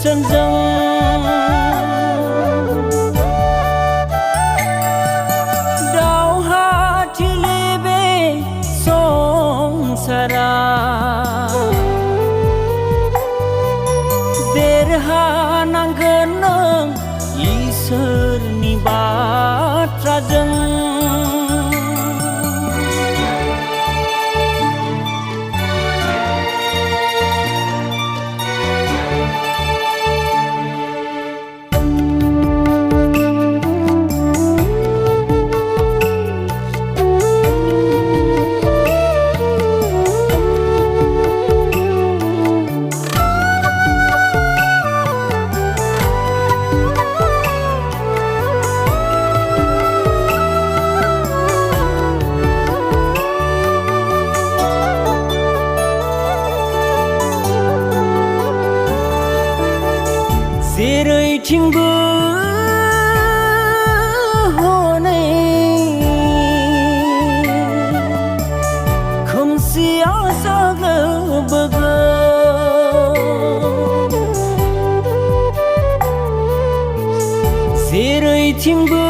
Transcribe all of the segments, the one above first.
बोसोनजों दावहाथिलि बे संसारा देरहानांगोन नों इसोरनि बाथ्राजों जेरैथिंबो हनै खोमसिया साग्लोबबोगोन जेरैथिंबो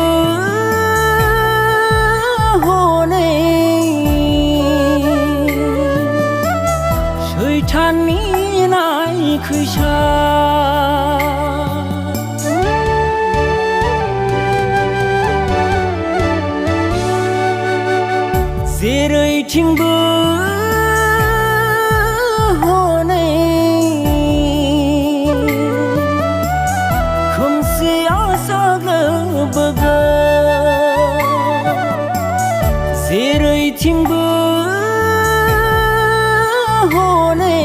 हनै सैताननि नायखैसा जेरैथिंबो हनै खोमसिया साग्लोबबोगोन जेरैथिंबो हनै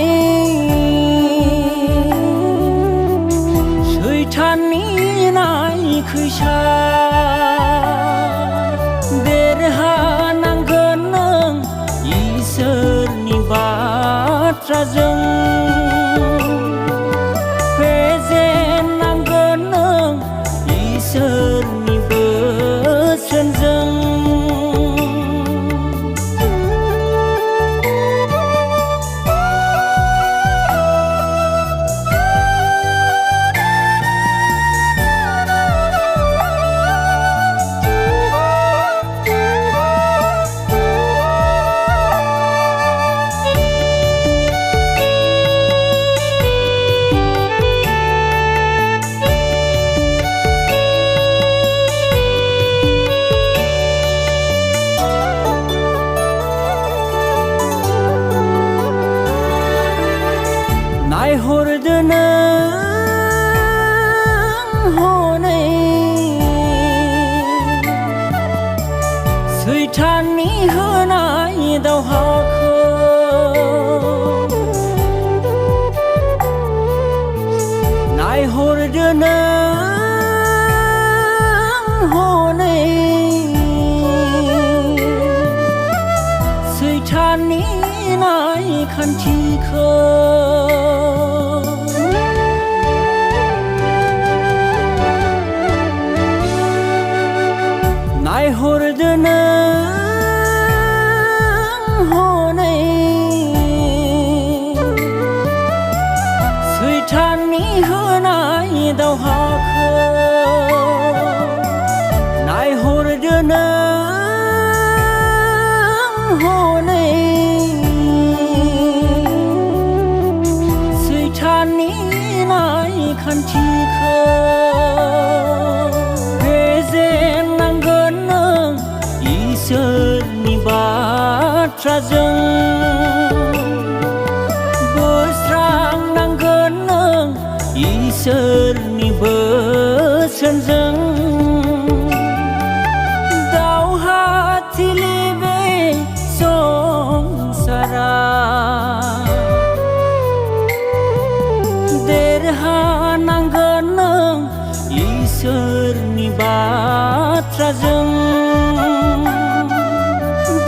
सैताननि नायखैसा देरहानांगोन नों इसोरनि बाथ्राजों फेजेननांगोन नों इसोरनि बोसोनजों नायहरदो नों हनै सैताननि होनाय दावहाखौ नायहरदो नों हनै सैताननि नायखान्थिखौ नायहरदो नों हनै सैताननि होनाय दावहाखौ नायहरदो नों हनै सैताननि नायखान्थिखौ फेजेननांगोन नों इसोरनि बाथ्राजों बोस्रांनांगोन नों इसोरनि बोसोनजों दावहाथिलि बे संसारा देरहानांगोन नों इसोरनि बाथ्राजों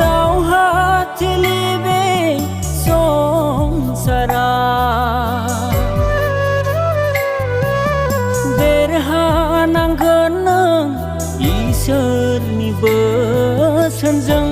दावहाथिलि बे संसारा देरहानांगोन नों इसोरनि बोसोनजों